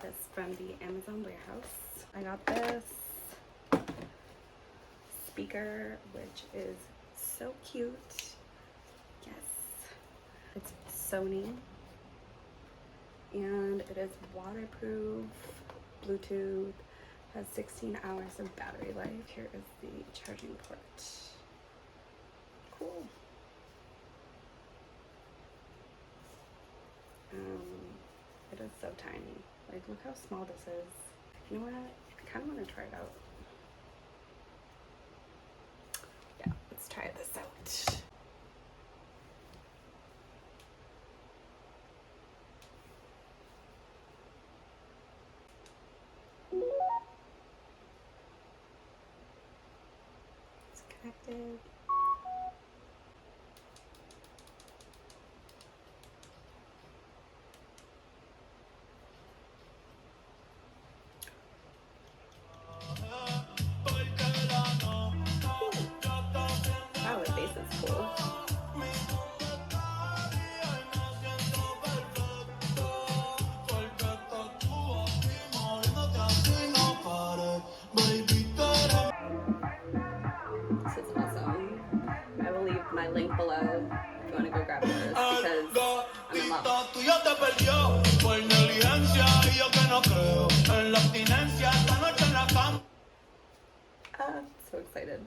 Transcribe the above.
this from the Amazon warehouse. I got this speaker, which is so cute. Yes. It's Sony. And it is waterproof, Bluetooth, has 16 hours of battery life. Here is the charging port. Cool. It is so tiny. Like, look how small this is. You know what? I kind of want to try it out. Yeah, let's try this out. It's connected. Wow, the bass is cool. This is awesome. I will leave my link below if you want to go grab this because I'm in love. So excited.